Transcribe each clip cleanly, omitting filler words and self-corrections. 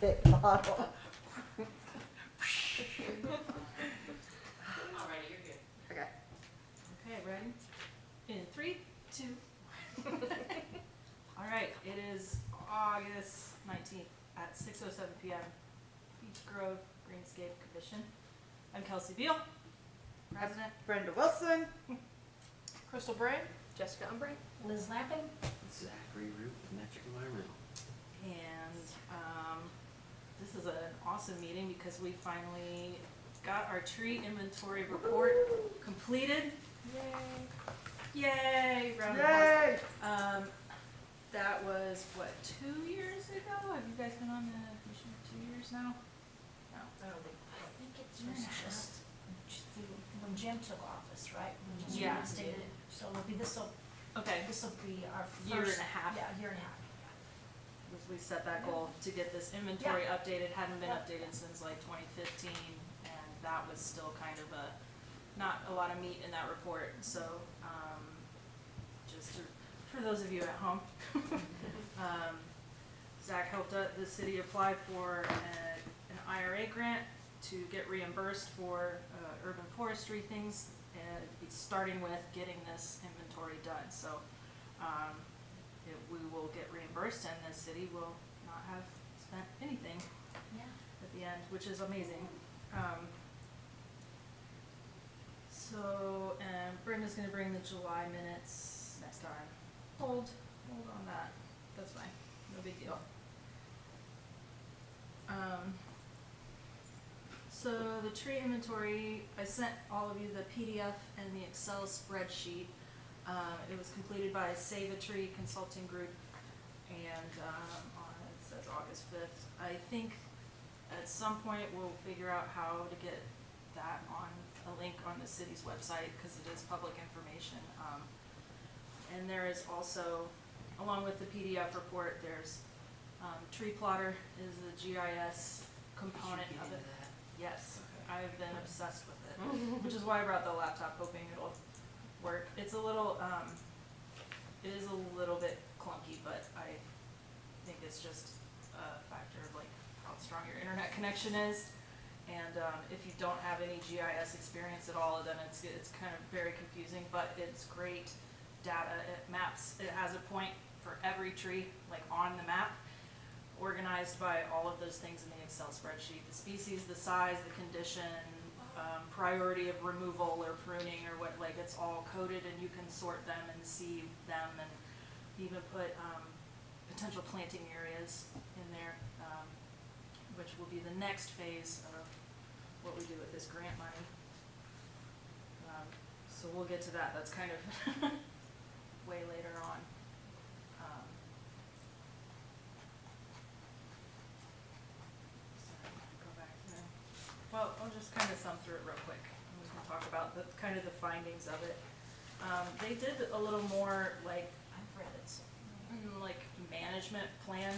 Big bottle. Alrighty, you're good. Okay. Okay, ready? In 3, 2. All right, it is August 19th at 6:07 p.m. Beach Grove Greenscape Commission. I'm Kelsey Beal, President. Brenda Wilson. Crystal Bray. Jessica Umbrey. Liz Lapping? Zachary Root, Metric Environmental. And this is an awesome meeting because we finally got our tree inventory report completed. Yay! Round of applause. Yay! That was what, 2 years ago? Have you guys been on the commission for 2 years now? No. I don't think. I think it was just when Jim took office, right? When Jim Yeah. reinstated it. So it'll be, this'll Okay. be our first. Year and a half. Yeah, year and a half. We set that goal to get this inventory updated, hadn't been updated since like 2015, and that was still kind of not a lot of meat in that report, so, for those of you at home, Zach helped the city apply for an IRA grant to get reimbursed for urban forestry things, and starting with getting this inventory done, so, we will get reimbursed and the city will not have spent anything Yeah. at the end, which is amazing. And Brenda's gonna bring the July minutes next time. Hold on that, that's fine, no big deal. So the tree inventory, I sent all of you the PDF and the Excel spreadsheet. It was completed by Save a Tree Consulting Group, and it says August 5th. I think at some point we'll figure out how to get that on a link on the city's website, because it is public information. And there is also, along with the PDF report, there's Tree Plotter is the GIS component of it. Yes, I've been obsessed with it, which is why I brought the laptop, hoping it'll work. It's a little, it is a little bit clunky, but I think it's just a factor of like how strong your internet connection is. And if you don't have any GIS experience at all, then it's kind of very confusing, but it's great data. It maps, it has a point for every tree, like on the map, organized by all of those things in the Excel spreadsheet. The species, the size, the condition, priority of removal or pruning or what, like it's all coded, and you can sort them and see them, and even put potential planting areas in there, which will be the next phase of what we do with this grant money. So we'll get to that. That's kind of way later on. Go back to there. Well, I'll just kind of thumb through it real quick, and we can talk about the kind of the findings of it. They did a little more like I've read it, so. like management plan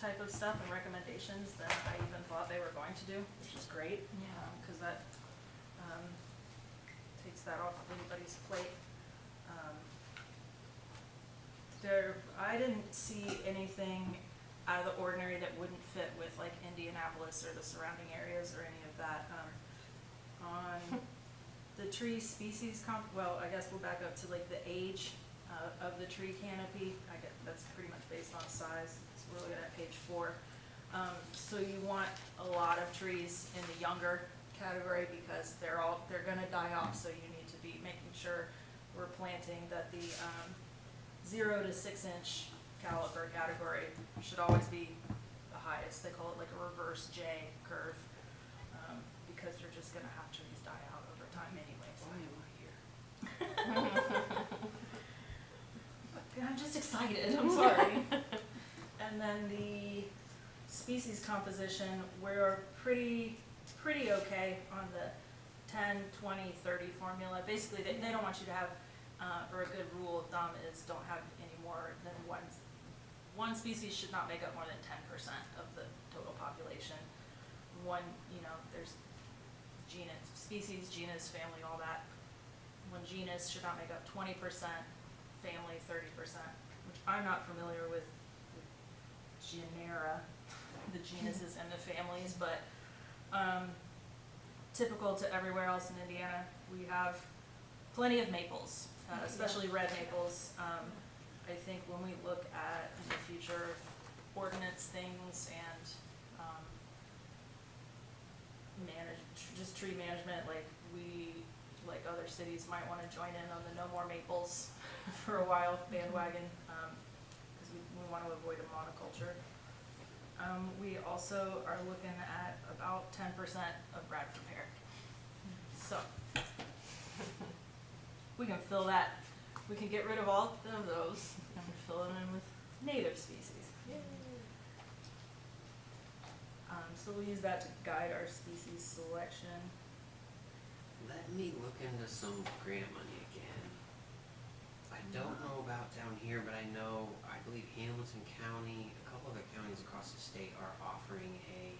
type of stuff and recommendations than I even thought they were going to do, which is great. Yeah. Cause that, takes that off of anybody's plate. I didn't see anything out of the ordinary that wouldn't fit with like Indianapolis or the surrounding areas or any of that. On the tree species well, I guess we'll back up to like the age of the tree canopy. I guess that's pretty much based on size. So we're looking at page 4. So you want a lot of trees in the younger category because they're gonna die off. So you need to be making sure we're planting that the 0 to 6 inch caliber category should always be the highest. They call it like a reverse J curve, because you're just gonna have trees die out over time anyway. So. I'm just excited, I'm sorry. And then the species composition, we're pretty okay on the 10, 20, 30 formula. Basically, they don't want you to have, or a good rule of thumb is don't have any more than one species should not make up more than 10% of the total population. There's species, genus, family, all that. One genus should not make up 20%, family 30%, which I'm not familiar with genera. the genuses and the families, but, typical to everywhere else in Indiana, we have plenty of maples, especially red maples. I think when we look at in the future ordinance things and, just tree management, like like other cities might wanna join in on the no more maples for a while bandwagon, cause we wanna avoid a monoculture. We also are looking at about 10% of Bradford pear. So, we can fill that, we can get rid of all of those and fill them in with native species. So we'll use that to guide our species selection. Let me look into some grant money again. I don't know about down here, but I believe Hamilton County, a couple other counties across the state are offering a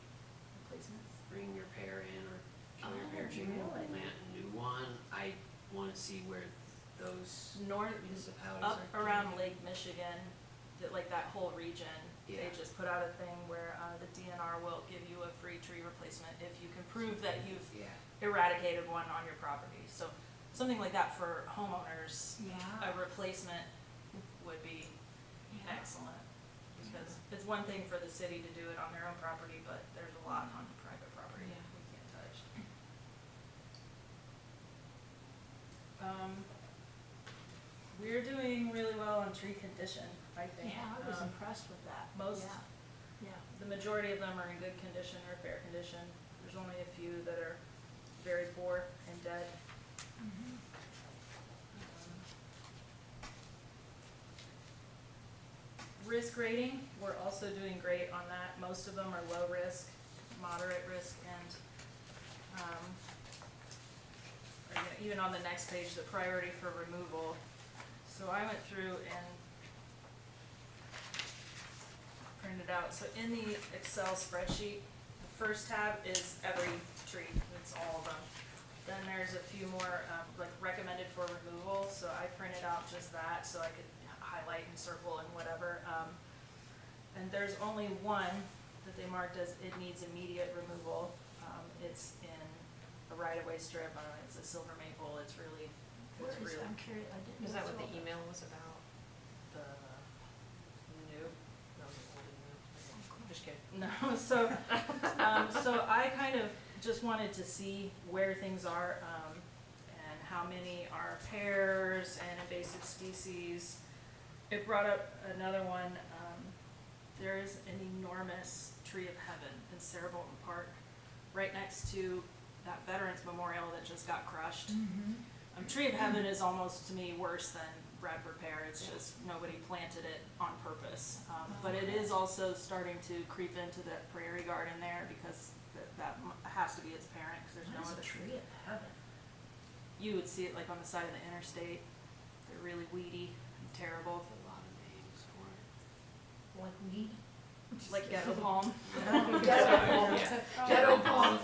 Replacements? bring your pear in or kill your pear tree and really? plant a new one. I wanna see where those North, municipalities up are around doing. Lake Michigan, like that whole region, they Yeah. just put out a thing where, the DNR will give you a free tree replacement if you can prove that you've Yeah, eradicated one on your property. So something like that for homeowners, a Yeah. replacement would be excellent. Because it's one thing for the city to do it on their own property, but there's a lot on private property Yeah. we can't touch. We're doing really well on tree condition, I think. Yeah, I was impressed with that. most- Yeah. Yeah. The majority of them are in good condition or fair condition. There's only a few that are very poor and dead. Mhm. Risk rating, we're also doing great on that. Most of them are low risk, moderate risk, and, or, even on the next page, the priority for removal. So I went through and printed out, so in the Excel spreadsheet, the first tab is every tree, it's all of them. Then there's a few more, like recommended for removal, so I printed out just that, so I could highlight and circle and whatever. And there's only one that they marked as it needs immediate removal. It's in a right-of-way strip, it's a silver maple, it's really, Where it's is, really I'm curious, I didn't. Is that what know the email was about? The new? No, the old new. Just kidding. No, so, so I kind of just wanted to see where things are, and how many are pears and invasive species. It brought up another one, there is an enormous tree of heaven in Sarah Bolton Park, right next to that Veterans Memorial that just got crushed. Mhm. Tree of heaven is almost to me worse than Bradford pear, it's just nobody planted it on purpose. But it is also starting to creep into that prairie garden there because that has to be its parent, cause there's no What is other a tree of heaven? You would see it like on the side of the interstate, they're really weedy and terrible, a lot of names for it. Like weed? like ghetto palm. Ghetto palm.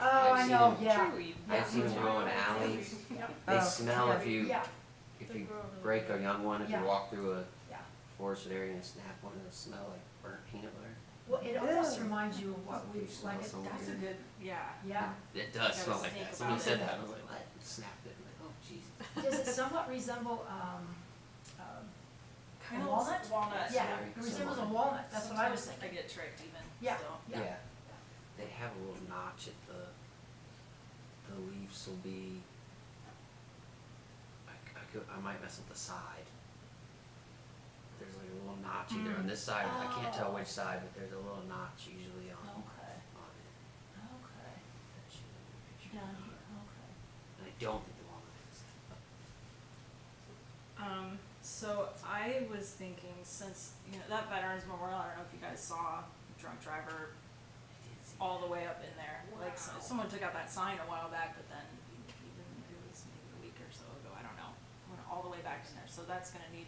Oh, I know, yeah. I've seen them grow in alleys. They smell if you Yeah, break a young one, if you Yeah. walk through a yeah. forested area and snap one, it'll smell like burnt peanut butter. Well, it almost reminds you of what we, You smell like, so That's a weird. good, yeah. yeah. It does Gotta smell like think that. Somebody about said it. that, and I was like, what? Snapped it, I'm like, oh, Jesus. Does it somewhat resemble, Kind A of walnut? walnut. yeah, very it resembles a similar. walnut, that's what I was Sometimes thinking. I get tricked even, Yeah. so. Yeah. They have a little notch at the leaves will be, I might mess up the side. There's like a little notch either on this side, I can't tell which side, but there's a little notch usually on Okay, it. okay. That should be a picture. Down here, okay. And I don't think the walnut is. So I was thinking, since, that Veterans Memorial, I don't know if you guys saw drunk driver I did see all the way up in there. Like, Wow. someone took out that sign a while back, but then even, it was maybe a week or so ago, I don't know. Went all the way back in there, so that's gonna need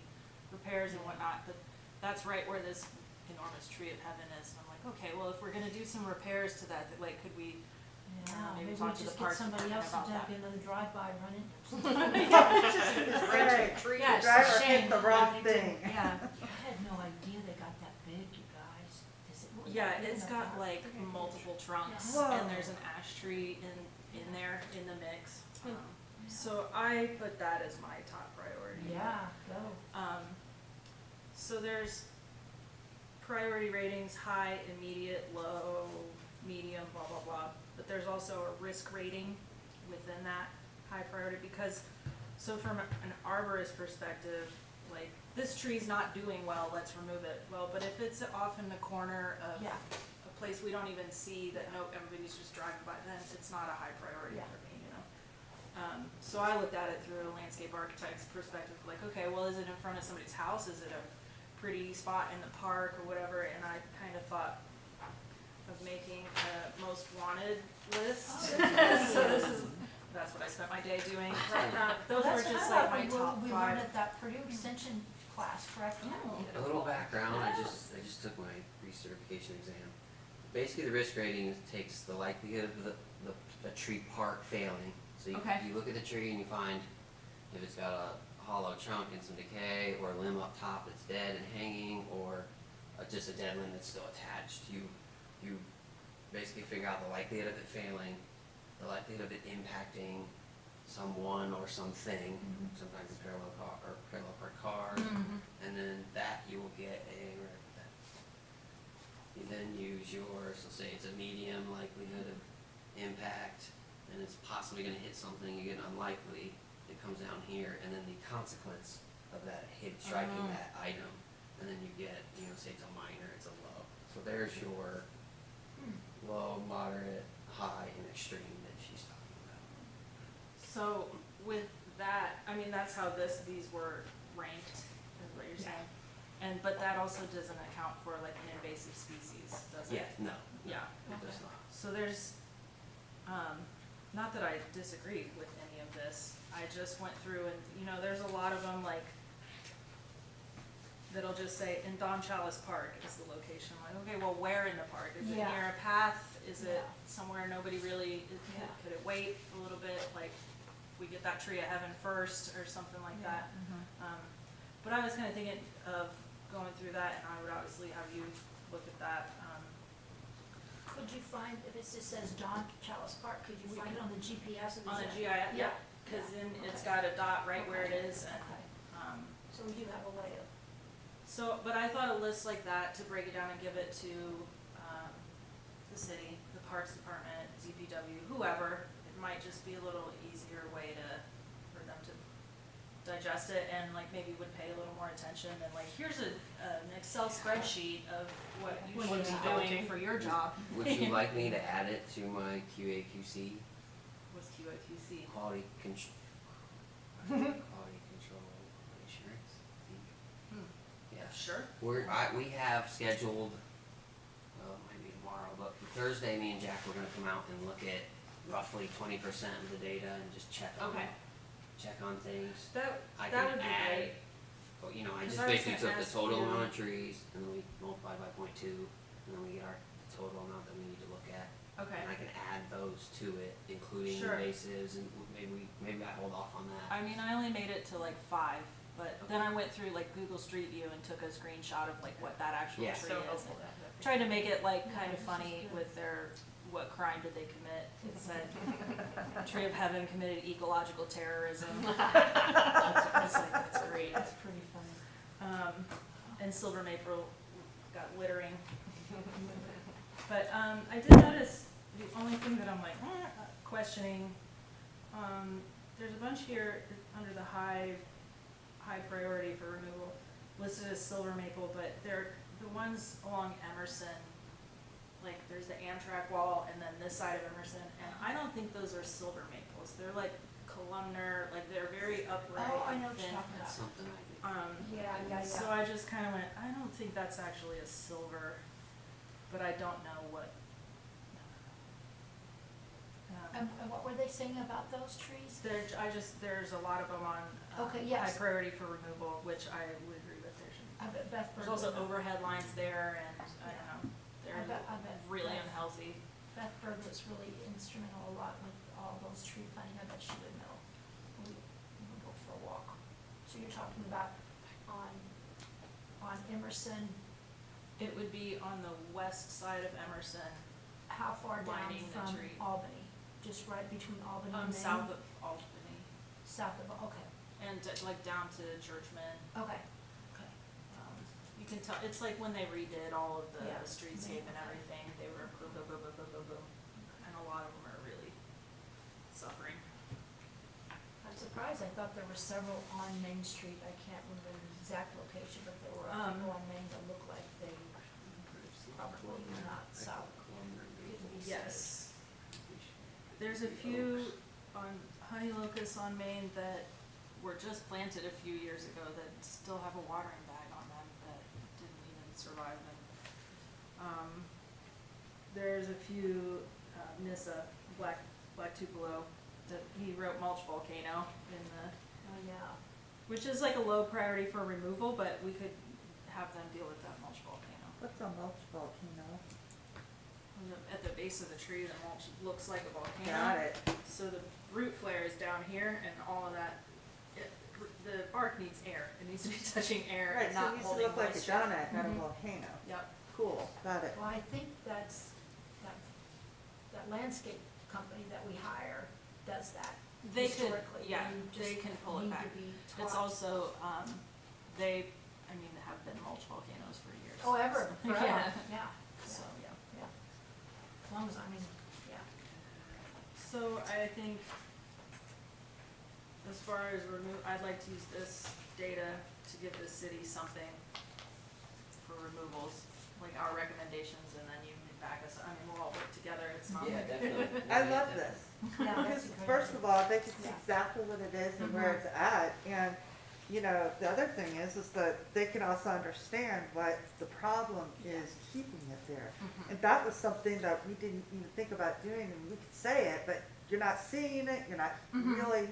repairs and whatnot, but that's right where this enormous tree of heaven is. And I'm like, okay, well, if we're gonna do some repairs to that, like, could we, Yeah, maybe maybe we talk to the just get parks somebody department else to about jump that. into the drive-by and run into them. Right. yeah, it's a driver hit shame the that wrong they didn't- thing. Yeah, I had no idea they got that big, you guys. Is it, Yeah, big it's enough got for- like they're gonna be multiple huge. trunks, Yeah. and Whoa. there's an ash tree in there, in the mix. Hmm. So I put that as my top priority. Yeah, go. So there's priority ratings, high, immediate, low, medium, blah, blah, blah. But there's also a risk rating within that high priority because, so from an arborist perspective, like, this tree's not doing well, let's remove it. Well, but if it's off in the corner of Yeah. a place we don't even see that everybody's just driving by, then it's not a high priority Yeah. for me, you know? So I looked at it through a landscape architect's perspective, like, okay, well, is it in front of somebody's house? Is it a pretty spot in the park or whatever? And I kind of thought of making a most wanted list. So that's what I spent my day doing. Those were That's just kinda like my what top we learned five. at that Purdue Extension class, correct? A little background, I just took my recertification exam. Basically, the risk rating takes the likelihood of the tree part failing. So Okay. you look at the tree and you find if it's got a hollow trunk and some decay, or a limb up top that's dead and hanging, or just a dead limb that's still attached. You basically figure out the likelihood of it failing, the likelihood of it impacting someone or something, Mhm. sometimes it's parallel parked cars, Mhm. and then that you will get a, you then use yours, so say it's a medium likelihood of impact, and it's possibly gonna hit something, you get an unlikely, it comes down here, and then the consequence of that hit, striking Oh. that item, and then you get, say it's a minor, it's a low. So there's your low, moderate, high, and extreme that she's talking about. So with that, I mean, that's how these were ranked, is what you're Yeah. saying. But that also doesn't account for like an invasive species, does it? Yeah, no. Yeah. It does Okay. not. So there's, not that I disagree with any of this, I just went through and, there's a lot of them like, that'll just say, in Don Chalice Park is the location. I'm like, okay, well, where in the park? Is it Yeah. near a path? Is it Yeah. somewhere nobody really, Yeah. could it wait a little bit? Like, we get that tree at heaven first or something like Yeah. that. But I was kinda thinking of going through that, and I would obviously have you look at that. Could you find, if it just says Don Chalice Park, could you find it on the GPS? On the GIS, yeah, cause then it's got a dot right where it is, and, Okay. So we do have a way of, so, but I thought a list like that, to break it down and give it to, the city, the Parks Department, DPW, whoever, it might just be a little easier way for them to digest it, and like maybe would pay a little more attention, and like, here's an Excel spreadsheet of what you What should it's be doing doing. for your job. Would you like me to add it to my QAQC, What's QAQC? quality control, quality control assurance? Yeah. Sure. We have scheduled, well, it might be tomorrow, but Thursday, me and Jack, we're gonna come out and look at roughly 20% of the data and just check on things. I That can would be add, great. but I 'Cause just I was basically gonna took the ask total you- amount of trees, and then we multiplied by 0.2, and then we get our total amount that we need to look at. Okay. And I can add those to it, including Sure. invasives, and maybe I hold off on that. I mean, I only made it to like 5, but then I went through like Google Street View and took a screenshot of like what that actual Yeah. tree So is. helpful. And tried to make it like Yeah, kind of this is funny good. with their, what crime did they commit? It said, Tree of Heaven committed ecological terrorism. It's like, that's great. that's pretty funny. And Silver Maple got littering. But I did notice, the only thing that I'm like questioning, there's a bunch here under the high priority for removal listed as silver maple, but they're the ones along Emerson, like there's the Amtrak wall and then this side of Emerson, and I don't think those are silver maples. They're like columnar, like they're very upright Oh, I and know what you're thin. talking about. That's something I think. Yeah. So I just kind of went, I don't think that's actually a silver, but I don't know what. And what were they saying about those trees? There's a lot of them on Okay, yes. high priority for removal, which I would agree with. I bet Beth There's Bird also would know. overhead lines there, and I don't know, they're I bet really Beth- unhealthy. Beth Bird was really instrumental a lot with all those tree planting. I bet she would know. We would go for a walk. So you're talking about on Emerson It would be on the west side of Emerson, How far down Lining the from tree. Albany? Just right between Albany and Maine? south of Albany, South of, okay, and like down to Churchman. okay, okay. You can tell, it's like when they redid all of the Yeah. streetscape and Okay. everything, they were boom, boom, boom, boom, boom, boom, boom. And a lot of them are really suffering. I'm surprised, I thought there were several on Main Street, I can't remember the exact location, but there were people on Main that looked like they probably were not south. Didn't be Yes. There's a few on honey locusts on Main that were just planted a few years ago that still have a watering bag on them that didn't even survive them. There's a few, Nissa, black tupelo, that he wrote mulch volcano in the, Oh, yeah. which is like a low priority for removal, but we could have them deal with that mulch volcano. What's a mulch volcano? At the base of the tree, the mulch looks like a volcano. Got it. So the root flare is down here and all of that, the bark needs air. It needs to be touching air Right, and so not it needs to holding look like a moisture. donut, not a Mhm. volcano. Yep. Cool, got it. Well, I think that's, that landscape company that we hire does that They could, historically. yeah, They they just can pull it need back. to be It's taught. also, they, I mean, have been mulch volcanoes for years. Oh, ever, So, forever, Yeah, yeah, so, yeah. yeah. As long as, I mean, yeah. So I think as far as I'd like to use this data to give the city something for removals, like our recommendations, and then you can back us, I mean, we'll all work together, it's not Yeah, like. definitely. I Yeah, love definitely. this. Yeah, Because that's a great first idea. of all, they can see Yeah. exactly what it is and where Mhm. it's at, and, you know, the other thing is that they can also understand what the problem is keeping it there. Mhm. And that was something that we didn't even think about doing, and we could say it, but you're not seeing it, you're not Mhm. really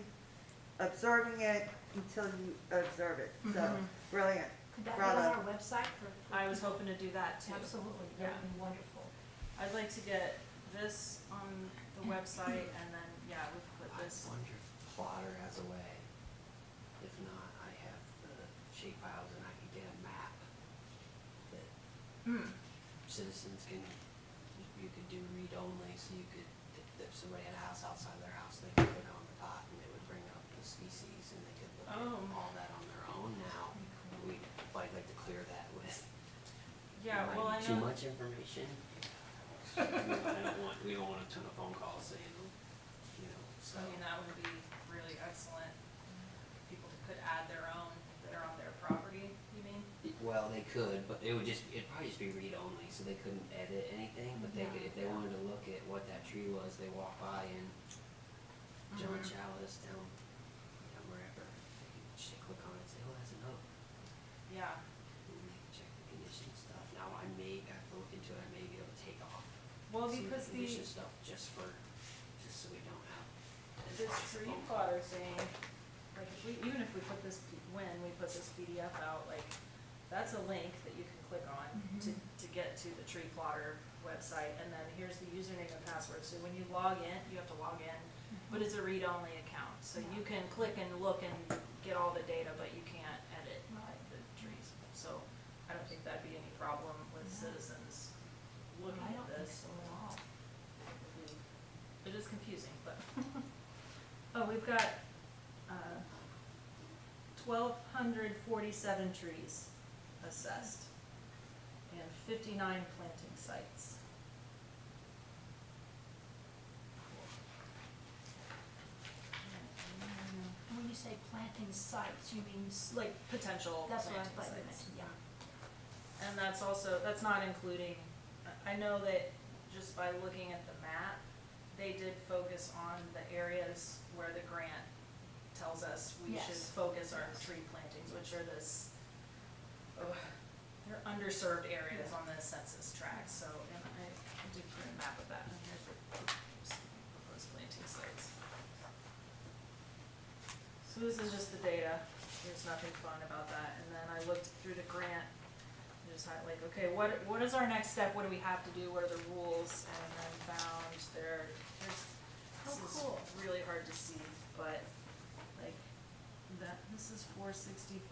observing it until you observe it, so, Mhm. brilliant. Could that be Bravo. on our website for? I was hoping to do that too. Absolutely, that would be wonderful. I'd like to get this on the website, and then, yeah, we could put I this, wonder if Plotter has a way. If not, I have the shape files and I can get a map that citizens can, you could do read only, so you could, if somebody had a house outside their house, they could put it on the dot and it would bring up the species and they could look at Oh. all that on their own now. I'd like to clear that with. yeah, might well, be I Too know, much information. We don't want a ton of phone calls saying, you know, so. I mean, that would be really excellent. People could add their own that are on their property, you mean? Well, they could, but it'd probably just be read only, so they couldn't edit anything, but they could, if they wanted to look at what that tree was, they walk by and John Mhm. Chalice down wherever, they could just click on it and say, oh, that's a note. Yeah. And they can check the condition stuff. Now, I have to look into it, I may be able to take off Well, some of because the condition stuff just so we don't have. this tree plotter thing, like if we, even if we put this, when we put this PDF out, like, that's a link that you can click on to get to the tree plotter website, and then here's the username and password, so when you log in, you have to log in, but it's a read-only account, so you can click and look and get all the data, but you can't edit Right. the trees, so I don't think that'd be any problem with No. citizens looking I at don't think this. so at all. It is confusing, but, oh, we've got, 1,247 trees assessed and 59 planting sites. And when you say planting sites, you mean, Like potential that's what I planting thought you sites. meant, yeah. And that's also, that's not including, I know that just by looking at the map, they did focus on the areas where the grant tells us we should Yes. focus our tree plantings, which are they're underserved areas on the census tract, so, and I did put a map of that, and here's the proposed planting sites. So this is just the data, there's nothing fun about that, and then I looked through the grant, and just had like, okay, what is our next step, what do we have to do, what are the rules, and then found there's, Oh, this cool. is really hard to see, but, like, this is 465,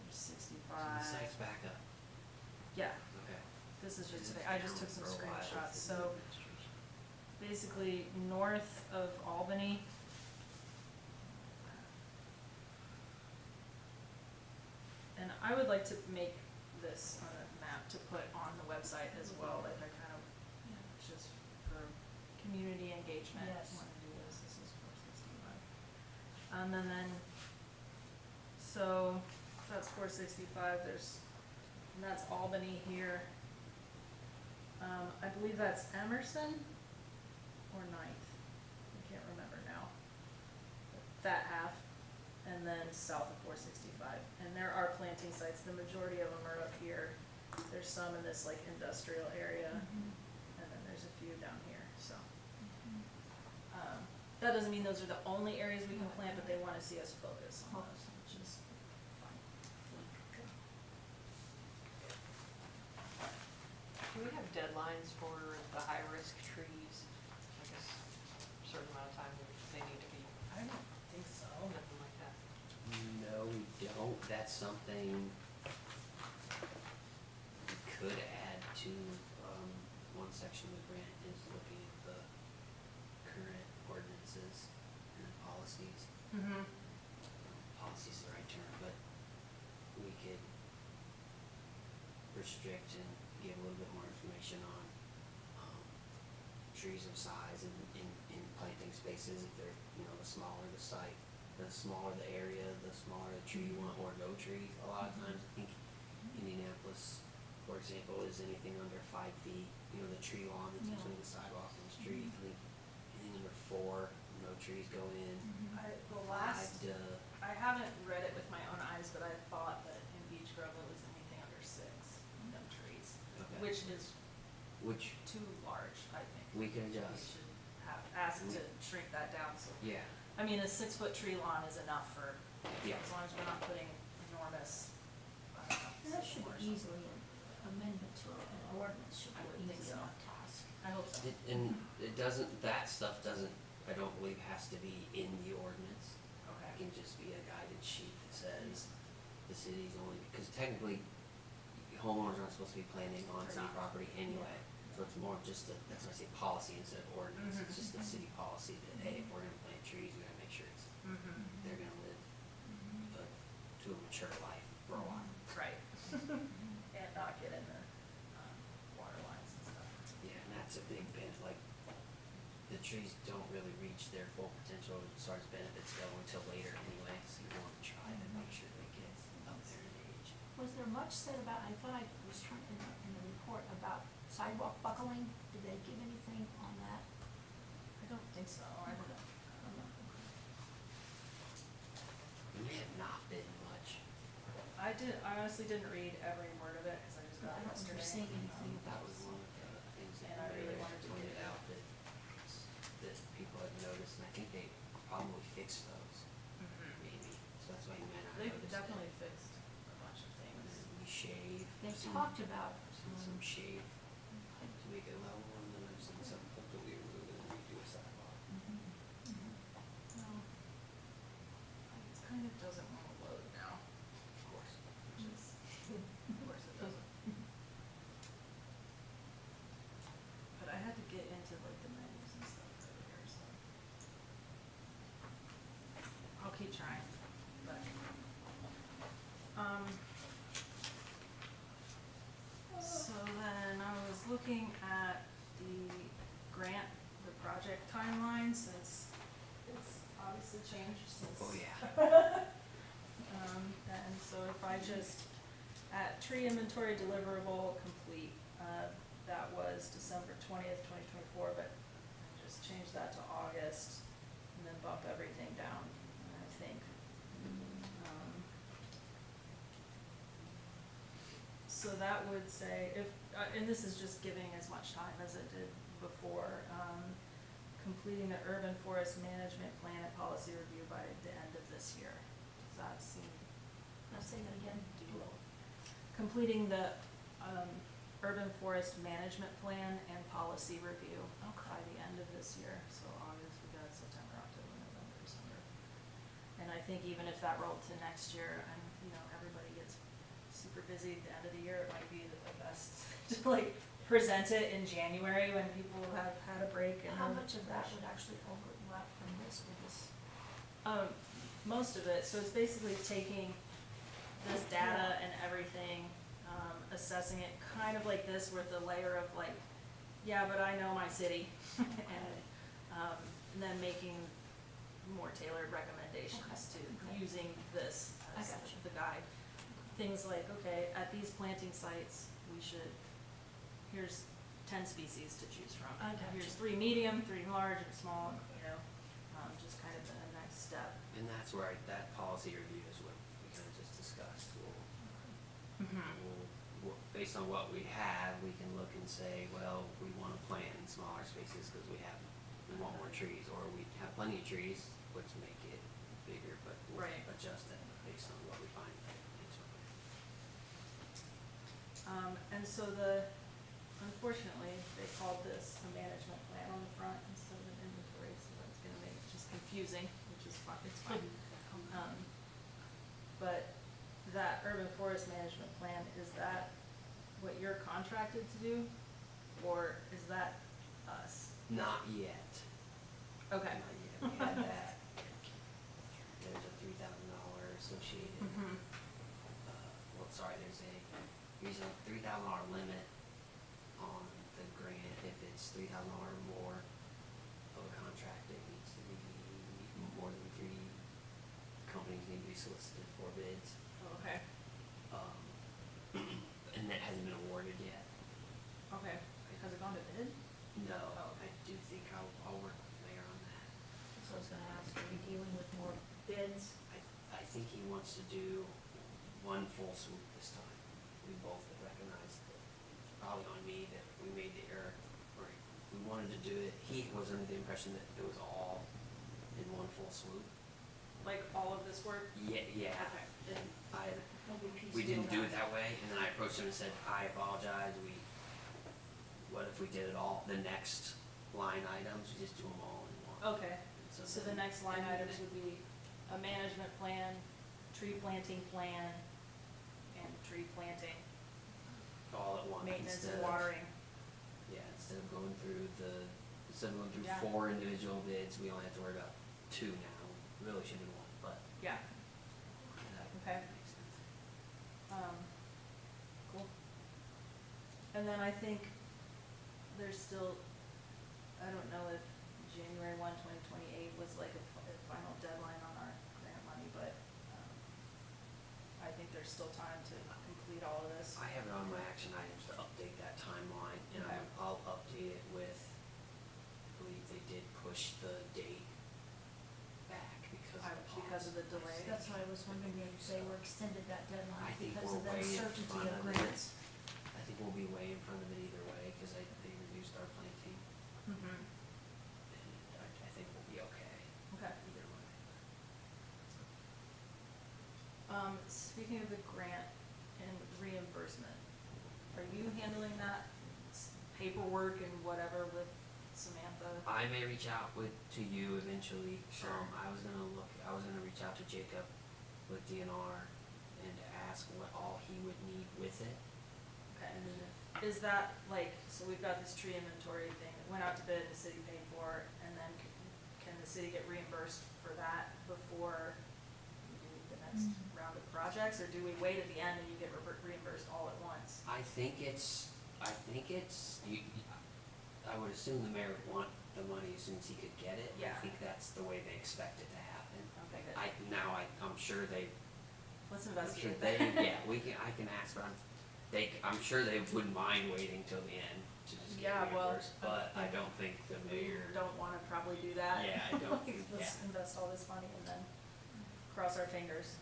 there's So 65. the site's back up. Yeah, Okay. this is just Is it today, I just took some for a while? screenshots, Is it so administration? basically north of Albany. And I would like to make this on a map to put on the website as well, like I kind of, just for community engagement, Yes. wanna do this, this is 465. And then, so, that's 465, and that's Albany here. I believe that's Emerson or Ninth, I can't remember now. That half, and then south of 465, and there are planting sites, the majority of them are up here. There's some in this like industrial area, and then there's a few down here, so. That doesn't mean those are the only areas we can plant, but they wanna see us focus on those, which is fine. Do we have deadlines for the high-risk trees? Like a certain amount of time they need to be, I don't think so. nothing like that? No, we don't. That's something we could add to, one section of the grant is looking at the current ordinances and policies. Mm-hmm. Policy's the right term, but we could restrict and give a little bit more information on, trees of size and in planting spaces, if they're, the smaller the site, the smaller the area, the smaller the tree you want, or no tree. A lot of times, I think Indianapolis, for example, is anything under 5 feet, the tree lawn that's Yeah. between the sidewalk and the street. I think anything under 4, no trees go in. The last, I haven't read it with my own eyes, but I thought that in Beech Grove it was anything under 6, no trees, Okay. which is Which too large, I think. we can We adjust. should ask to shrink that down, so. Yeah. I mean, a 6-foot tree lawn is enough for, Yeah. as long as we're not putting enormous, I don't know. And that should sycamore or be easily an amendment to an ordinance, should I would be think easy so. enough task. something. I hope so. And it doesn't, that stuff doesn't, I don't believe has to be in the ordinance. It Okay. can just be a guided sheet that says the city's only, because technically homeowners aren't supposed to be planting on They're city not. property anyway. So it's more of just a, that's why I say policy instead of ordinance. It's just a city policy that, hey, if we're gonna plant trees, we gotta make sure it's, Mm-hmm. they're gonna live to a mature life for a while. Right. And not get in the, water lines and stuff. Yeah, and that's a big like, the trees don't really reach their full potential as far as benefits go until later anyway, so you want to try to make sure they get up there in age. Was there much said about, I thought I was trying, in the report about sidewalk buckling, did they give anything on that? I don't think so, I don't know. There may have not been much. I honestly didn't read every word of it, cause I just got I it don't remember yesterday. seeing anything That about was one of the things that And I really Mary wanted to pointed get it. out that people had noticed, and I think they probably fixed those, Mhm. maybe, so that's why you might not They've notice it. definitely fixed a bunch of And things. then we shave. They some- talked about, some shade to make it level, and then I've seen some completely remove it and redo a sidewalk. Well, it kind of doesn't wanna load now, Of course. which is, of course it doesn't. But I had to get into like the menus and stuff earlier, so. I'll keep trying, but, so then I was looking at the grant, the project timeline, since it's obviously changed since. Oh, yeah. And so if I just, at tree inventory deliverable complete, that was December 20th, 2024, but I just changed that to August, and then bump everything down, I think. So that would say, if, and this is just giving as much time as it did before, completing the urban forest management plan and policy review by the end of this year. Does that seem let's say that again. doable? Completing the, urban forest management plan and policy review by the end of this year. So August, we got September, October, November, December. And I think even if that rolled to next year and, everybody gets super busy at the end of the year, it might be the best to like present it in January when people have had a break and. How are much of that fresh. would actually overlap from this with this? Most of it, so it's basically taking this data and everything, assessing it kind of like this with a layer of like, yeah, but I know my city. And then making more tailored recommendations to using this I as gotcha. the guide. Things like, okay, at these planting sites, here's 10 species to choose from. I gotcha. Here's 3 medium, 3 large, and small, just kind of the next step. And that's where that policy review is what we kind of just discussed. Based on what we have, we can look and say, well, we want to plant in smaller spaces because we want more trees, or we have plenty of trees, which make it bigger, but we'll Right. adjust that based on what we find. And so unfortunately, they called this a management plan on the front instead of an inventory, so that's gonna make it just confusing, which is fine, it's fine. But that urban forest management plan, is that what you're contracted to do, or is that us? Not yet. Okay. Not yet. We had that. There's a $3,000 associated. Mhm. There's a $3,000 limit on the grant. If it's $3,000 or more of a contract, it needs to be more than 3 companies need to be solicited for bids. Okay, And that hasn't been awarded yet. okay, has it gone to bid? No, Oh. I do think I'll work with the mayor on that. So I was gonna ask, are we dealing with more bids? I think he wants to do one full swoop this time. We both have recognized that, it's probably on me, that we made the error, or we wanted to do it, he was under the impression that it was all in one full swoop. Like all of this work? Yeah, Okay. and Maybe we didn't do piecemeal it that way, and then I approached him and said, I apologize, what if we did it all, the next line items, we just do them all in one. Okay, so the then- next line items would be a management plan, tree planting plan, and tree planting, All at once. maintenance instead and of- watering. Yeah, instead of going through Yeah. 4 individual bids, we only have to worry about 2 now. Really should be 1, but Yeah, that Okay. makes sense. cool. And then I think there's still, I don't know if January 1, 2028 was like a final deadline on our grant money, but, I think there's still time to complete all of this. I have it on my action items to update that timeline, and Okay. I'll update it with, I believe they did push the date back because of the Because of the pause. delay. That's why I was wondering if they were extended that I deadline think because we're of the way in uncertainty front of of it. grants. I think we'll be way in front of it either way, because they reduced our planting, Mm-hmm. and I think we'll be okay Okay. either way. Speaking of the grant and reimbursement, are you handling that paperwork and whatever with Samantha? I may reach out to you eventually. Sure. I was gonna reach out to Jacob with DNR and ask what all he would need with it. Okay. And then Is that like, so we've got this tree inventory thing that went out to bid, the city paid for, and then can the city get reimbursed for that before we do the next round of projects, or do we wait at the end and you get reimbursed all at once? I think I would assume the mayor would want the money as soon as he could get it. Yeah. I think that's the way they expect it to happen. Okay, good. I'm sure Let's I'm sure investigate they, that. yeah, I can ask, but I'm sure they wouldn't mind waiting till the end to just get Yeah, well, reimbursed, but I don't think the We mayor. don't wanna probably do that. Yeah, I don't Like, think- let's yeah. invest all this money and then cross our fingers.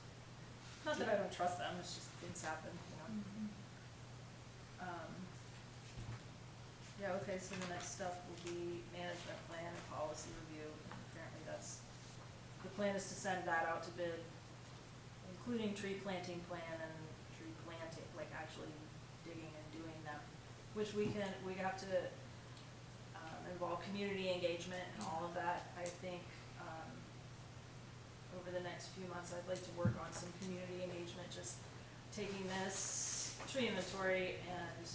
Not that I don't trust them, it's just things happen, you know. Yeah, okay, so the next step will be management plan and policy review, and apparently the plan is to send that out to bid, including tree planting plan and tree planting, like actually digging and doing them, which we have to, involve community engagement and all of that. I think, over the next few months, I'd like to work on some community engagement, just taking this tree inventory and,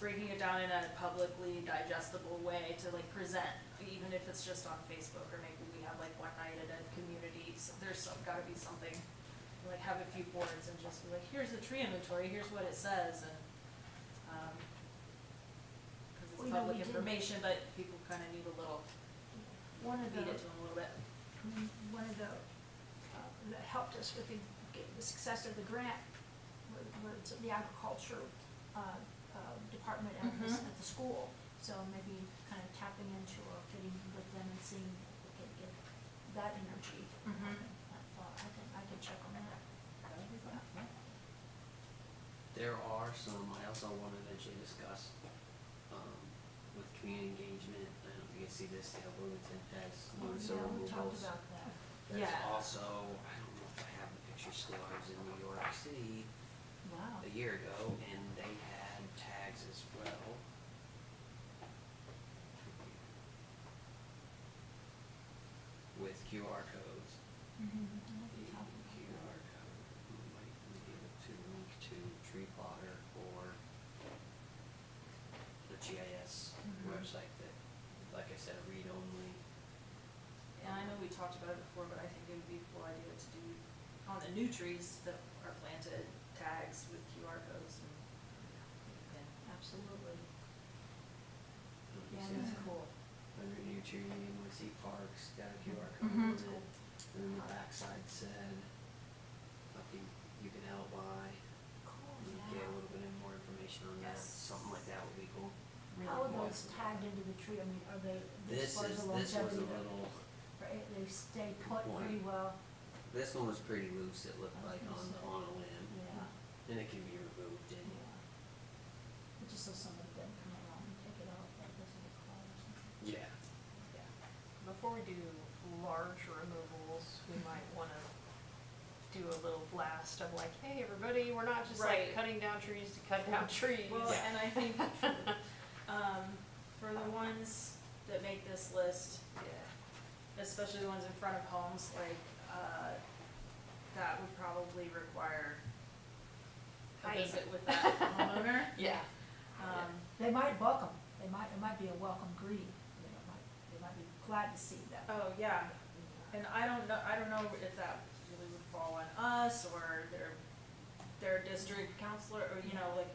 breaking it down in a publicly digestible way to like present, even if it's just on Facebook, or maybe we have like one night at a community, so there's gotta be something, like have a few boards and just be like, here's the tree inventory, here's what it says, and, cause Well, it's you know, public we did- information, but people kinda need a little, One of feed the, it to them a little bit. one of the, that helped us with the success of the grant was the agriculture, department at the, Mhm. at the school. So maybe kind of tapping into or getting with them and seeing if we could get that energy. Mhm. I could check on that. There are some, I also want to eventually discuss, with community engagement, I don't know if you can see this, Dale Bloomington has moved Yeah, some we talked removals. about that. There's Yeah. also, I don't know if I have the picture still, I was in New York City Wow. a year ago, and they had tags as well. With QR codes. Mm-hmm. The QR code, we might be able to link to Tree Plotter or the GIS Mhm. website that, like I said, read only. And I know we talked about it before, but I think it would be a cool idea to do on the new trees that are planted, tags with QR codes and, Absolutely. You Yeah, see that's that? cool. Under new tree, NYC Parks, got a QR code Mhm. on it. And then the backside said, you can help by, Cool, get a yeah. little bit more information on that, Yes. something like that would be cool. How are those tagged into the tree? I mean, are they, This as far as is, the this was longevity, a little, they stay put One. pretty well? this one was pretty loose, it looked I was like gonna say. on a limb, Yeah, and it can be removed and, yeah. But just so somebody doesn't come along and take it off, that doesn't get caught or something. yeah. Before we do large removals, we might wanna do a little blast of like, hey, everybody, we're not just Right. like cutting down trees to cut down trees. well, Yeah. and I think, for the ones that make this list, Yeah. especially the ones in front of homes, like, that would probably require a Height. visit with that homeowner. Yeah. They might welcome, it might be a welcome greeting, they might be glad to see that. Oh, yeah, and I don't know if that really would fall on us or their district counselor, or, you know, like,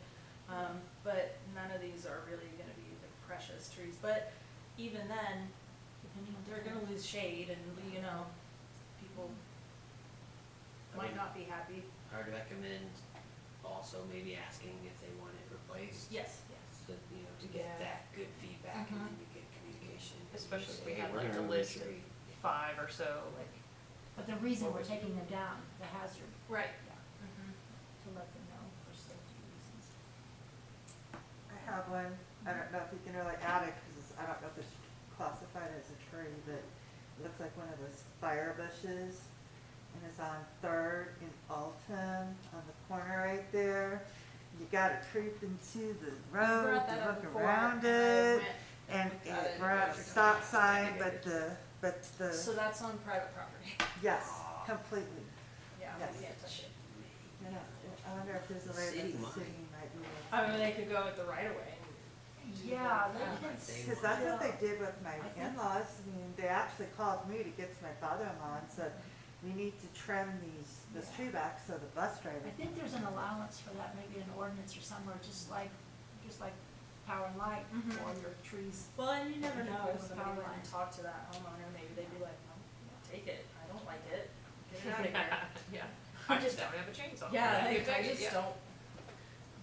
but none of these are really gonna be the precious trees, but even then, Depending on. they're gonna lose shade and, you know, people might not be happy. I would recommend also maybe asking if they want it replaced. Yes. To, you know, to get Yeah. that good feedback and then Mhm. you get communication. Especially if Say, we "Hey, had we're like gonna a remove list your of tree." 5 or so, like, But the reason we're taking them down, the hazard, Right. yeah, Mm-hmm. to let them know for safety reasons. I have one, I don't know if you can really add it, cause I don't know if it's classified as a tree, but it looks like one of those fire bushes. And it's on Third in Alton, on the corner right there. You gotta creep into the road brought to that up look before, around and I it. went And looked at it. we're at a stop sign, but So that's on private property. yes, completely. Yeah, Yes. we can't touch it. You know, I wonder if there's a way City that the might. city might be able to. I mean, they could go at the right of way. Yeah, they Yeah. did. They Cause that's what they Yeah. did with my I think- in-laws, I mean, they actually called me to get to my father-in-law and said, we need to trim this Yeah. tree back so the bus driver. I think there's an allowance for that, maybe an ordinance or somewhere, just like power and light Mhm. for your trees. Well, and you never I think know there's if a somebody power went and line. talked to that homeowner, maybe they'd be like, no, take it, I don't like it, get it out of here. yeah, I just don't have a chainsaw. Yeah, You I take it, just yeah. don't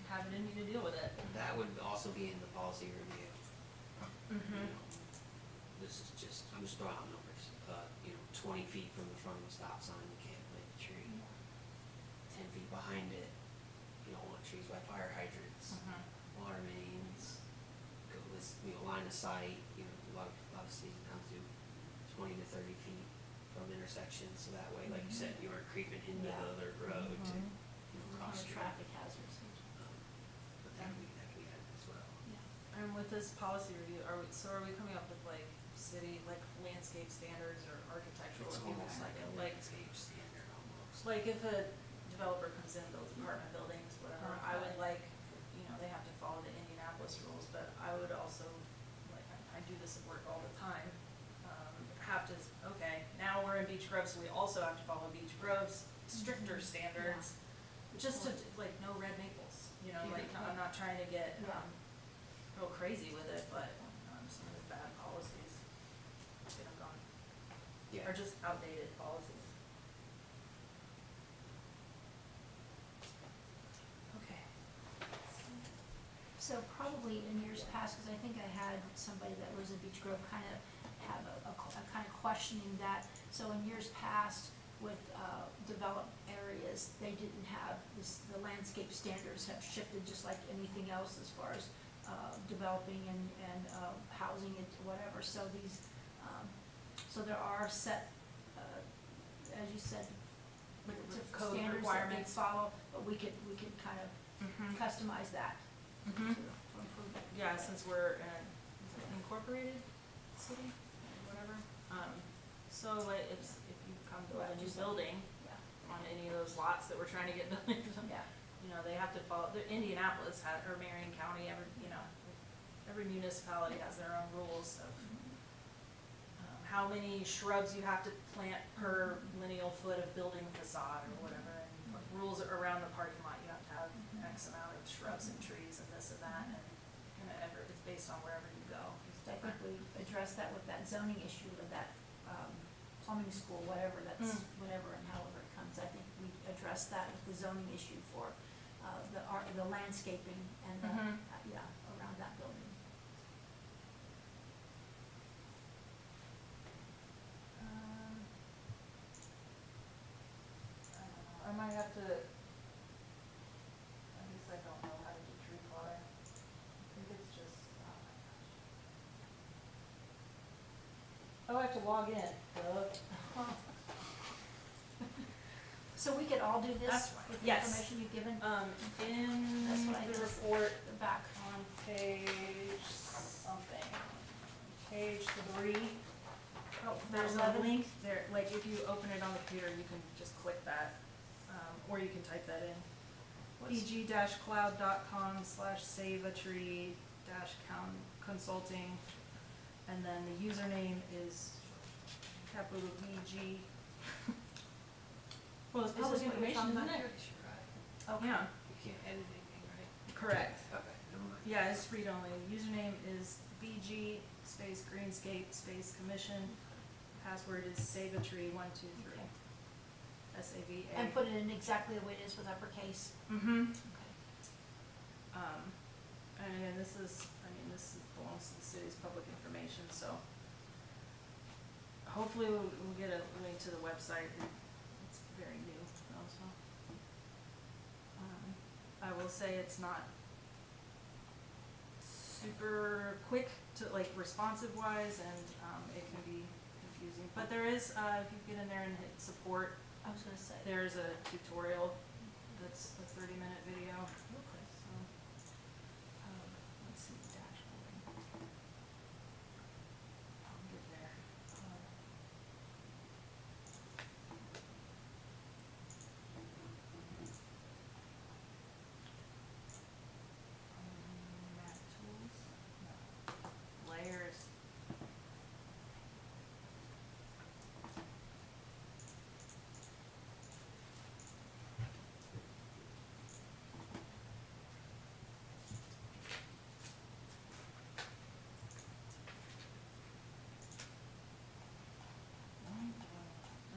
have it in me to deal with it. That would also be in the policy review. Mm-hmm. This is just, I'm just throwing out numbers, 20 feet from the front of the stop sign, you can't plant a tree. 10 feet behind it, you don't want trees by fire hydrants, water mains, go this, line of sight, a lot of cities now do 20 to 30 feet from intersections, so that way, like you said, you aren't creeping into the Yeah. other road to, Mhm. cross Or street. traffic hazards. But that can be added as well. And with this policy review, are we coming up with like city, like landscape standards or architectural? It's standards, almost like a like, landscape standard like if a developer comes in, builds apartment buildings, whatever, I would Okay. like, you know, they have to follow the Indianapolis rules, but I would also, like, I do this at work all the time, have to, okay, now we're in Beech Grove, so we also have to follow Beech Grove's stricter standards, just to, like, no red maples, you know, like, I'm not trying to get, Yeah. real crazy with it, but, some of the bad policies, get them gone, Yeah. or just outdated policies. Okay. So probably in years past, because I think I had somebody that was in Beech Grove kind of have a kind of questioning that. So in years past, with developed areas, they didn't have this, the landscape standards have shifted just like anything else as far as developing and housing it, whatever. So these, so there are set, as you said, With standards code that they requirements. follow, but we could kind of Mm-hmm. customize that to Mm-hmm. improve it. Yeah, since we're an incorporated city, or whatever, so like if you come to a new building Yeah, on any of those lots that we're trying to get buildings, yeah, you know, they have to follow, the Indianapolis had, or Marion County, every municipality has their own rules of, how many shrubs you have to plant per lineal foot of building facade or whatever, and what rules around the parking lot, you have to have X amount of shrubs and trees and this and that, and it's based on wherever you go. It's I think different. we addressed that with that zoning issue of that, plumbing school, whatever, that's, whatever and however it comes. I think we addressed that with the zoning issue for, the landscaping and the, Mhm. yeah, around that building. I don't know, I might have to, I guess I don't know how to do tree climb. I think it's just, oh my gosh. Oh, I have to log in, duh. So we could all do this That's fine. with the Yes. information you've given, In That's what I the just- report the back. on page something, page 3, Oh, there's a 11. link there, like if you open it on the computer, you can just click that, or you can type that in. What's- bg-cloud.com/save-a-tree-consulting, and then the username is capital BG. Well, it's Is this public what you're information, talking isn't about it? here? Right. Okay. Yeah, You can't edit anything, right? correct. Okay, never mind. Yeah, it's read only. Username is BG space Greenscape space commission. Password is save-a-tree123. Okay. SAVA. And put it in exactly the way it is with uppercase. Mm-hmm. Okay. And again, this belongs to the city's public information, so hopefully we'll get a link to the website. It's very new, also. I will say it's not super quick to, like, responsive wise, and, it can be confusing. But there is, if you get in there and hit support, I was gonna say. there's a tutorial that's a 30-minute video. Okay. So, let's see, dashboard. I'll get there. Map tools, no. Layers.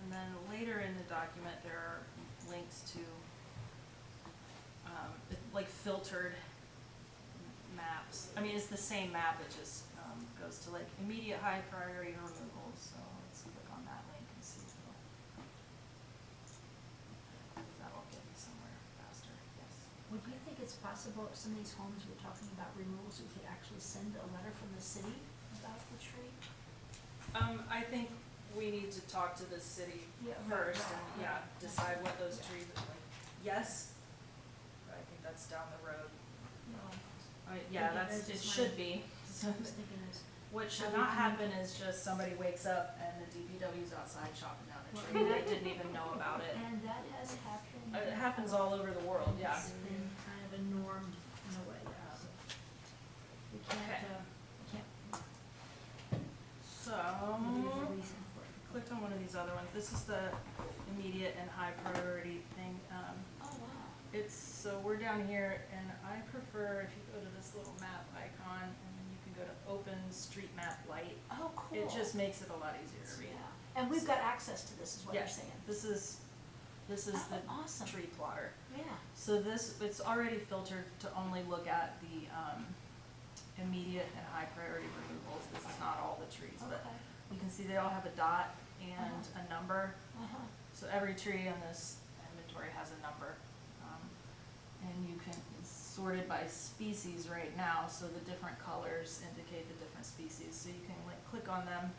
And then later in the document, there are links to, like filtered maps. I mean, it's the same map, it just, goes to like immediate high priority removals, so let's click on that link and see if that'll get me somewhere faster, yes. Would you think it's possible if some of these homes we're talking about removals, we could actually send a letter from the city about the tree? I think we need to talk to the city Yeah, first right, and, right. decide what those Yeah. trees are like. Yes, but I think that's down the road. No. Yeah, Maybe that's, there's it just should one- be, so, I was thinking this, What should Have not we- happen is just somebody wakes up and the DPW's outside chopping down a Well, tree, that- they didn't even know about it. And that has happened. It happens all over the world, yeah. It's been kind of a norm in a way, so. We can't, Okay. we can't, So, there's a reason for it. clicked on one of these other ones, this is the immediate and high priority thing, Oh, wow. it's, so we're down here, and I prefer if you go to this little map icon, and then you can go to open street map light, Oh, cool. it just makes it a lot easier to read. Yeah, and we've got access to this, is what you're Yes, saying. this is Oh, the awesome. tree plotter. Yeah. So this, it's already filtered to only look at the, immediate and high priority removals, this is not all the trees, but Okay. you can see they all have a dot and a number. Uh-huh. So every tree in this inventory has a number. And you can, it's sorted by species right now, so the different colors indicate the different species, so you can like click on them.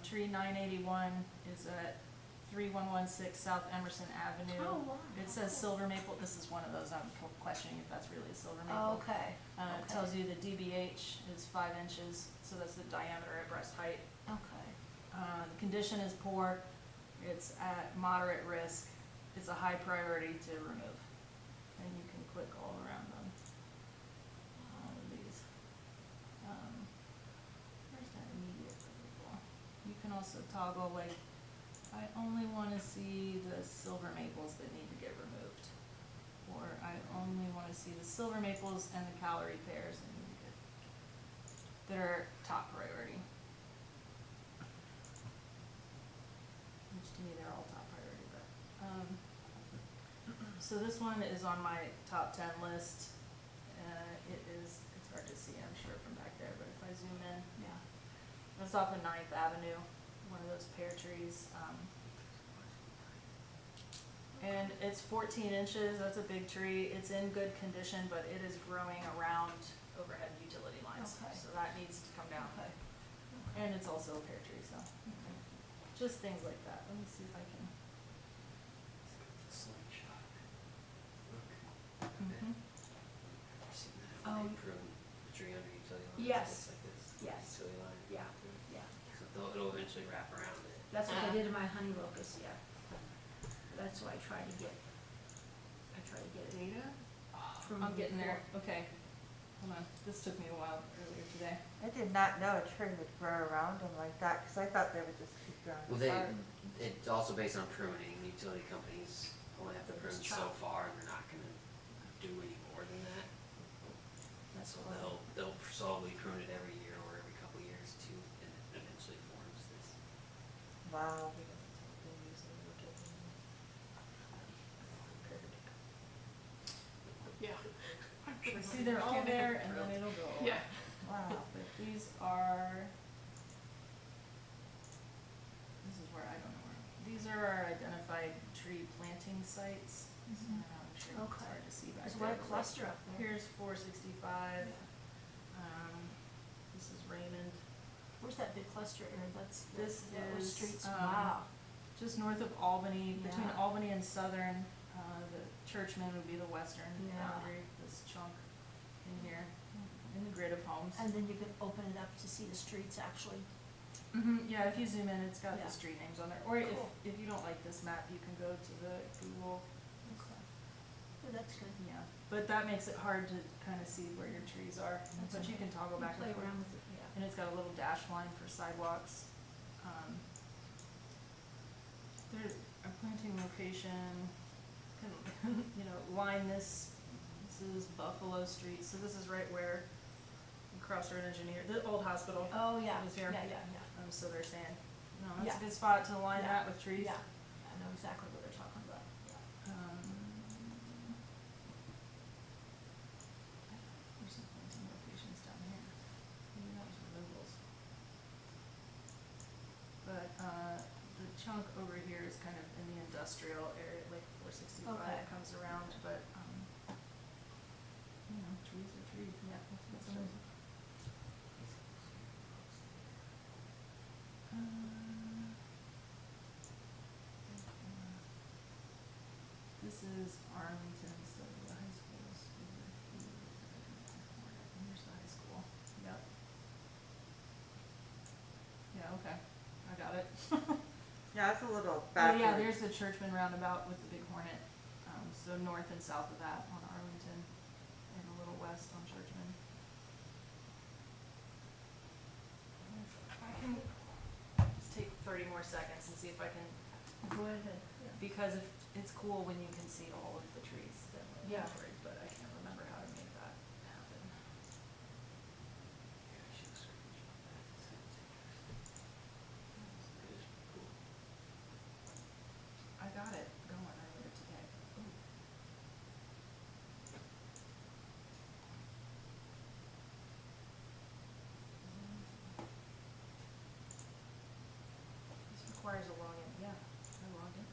Tree 981 is at 3116 South Emerson Avenue. Oh, wow. It says silver maple, this is one of those, I'm questioning if that's really a silver maple. Okay. It Okay. tells you the DBH is 5 inches, so that's the diameter at breast height. Okay. The condition is poor, it's at moderate risk, it's a high priority to remove. And you can click all around them, all of these. Where's that immediate removal? You can also toggle like, I only wanna see the silver maples that need to get removed. Or I only wanna see the silver maples and the calorie pears that need to get, that are top priority. Which to me, they're all top priority, but, so this one is on my top 10 list. It is, it's hard to see, I'm sure from back there, but if I zoom in, Yeah. it's off of 9th Avenue, one of those pear trees. And it's 14 inches, that's a big tree, it's in good condition, but it is growing around overhead utility lines. Okay. So that needs to come down. Okay. And it's also a pear tree, so, just things like that, let me see if I can. Slingshot. Look. Mhm. I've seen that when they prune the tree under utility lines. Yes. It's like this. Yes. Utility line. Yeah, yeah. So it'll eventually wrap around it. That's what I did in my honey locust, yeah. That's why I try to get it Data? from. I'm getting there, before. okay, hold on, this took me a while earlier today. I did not know a tree would grow around them like that, cause I thought they would just keep growing Well, apart. it's also based on pruning. Utility companies only have to They prune just so chop. far, and they're not gonna do any more than that. That's So why. they'll slowly prune it every year or every couple years too, and it eventually forms this. Wow. Yeah. See, they're all there and then it'll go away. Yeah. Wow. But these are, this is where, I don't know where, these are our identified tree planting sites. I Mhm. know, I'm sure it's Okay. hard to see back There's there. what a but cluster up there. Here's 465, Yeah. this is Raymond, Where's that big cluster area? That's, This those is, streets, um, wow. just north of Albany, between Yeah. Albany and Southern, the Churchman would be the western Yeah. boundary, this chunk in here, in the grid of homes. And then you can open it up to see the streets actually. Yeah, if you zoom in, it's got Yeah. the street names on there, or Cool. if you don't like this map, you can go to the Google, Okay. Oh, that's good. yeah, but that makes it hard to kinda see where your trees are, That's but you okay. can toggle back and Play forth. around with it, yeah. And it's got a little dash line for sidewalks. There, a planting location, can, you know, line this is Buffalo Street, so this is right where Crossroad Engineer, the old hospital. Oh, yeah, Is here. yeah, yeah, yeah. So they're saying, no, that's a Yeah. good spot to line Yeah. that with trees. Yeah, I know exactly what they're talking about, yeah. There's some planting locations down here. Maybe that was removals. But, the chunk over here is kind of in the industrial area, like 465 Okay. comes around, but, you know, trees are trees, yeah, that's right. amazing. This is Arlington, so the high school is over here. And here's the high school, yep. Yeah, it's a little Oh, backwards. yeah, there's the Churchman roundabout with the big hornet, so north and south of that on Arlington, and a little west on Churchman. I can just take 30 more seconds and see if I can, Go ahead. because if, it's cool when you can see all of the trees that were Yeah. inventoried, but I can't remember how to make that happen. Yeah, I should screenshot that. Sounds interesting. That is cool. I got it going earlier today. Ooh. This requires a login. Yeah, I logged in.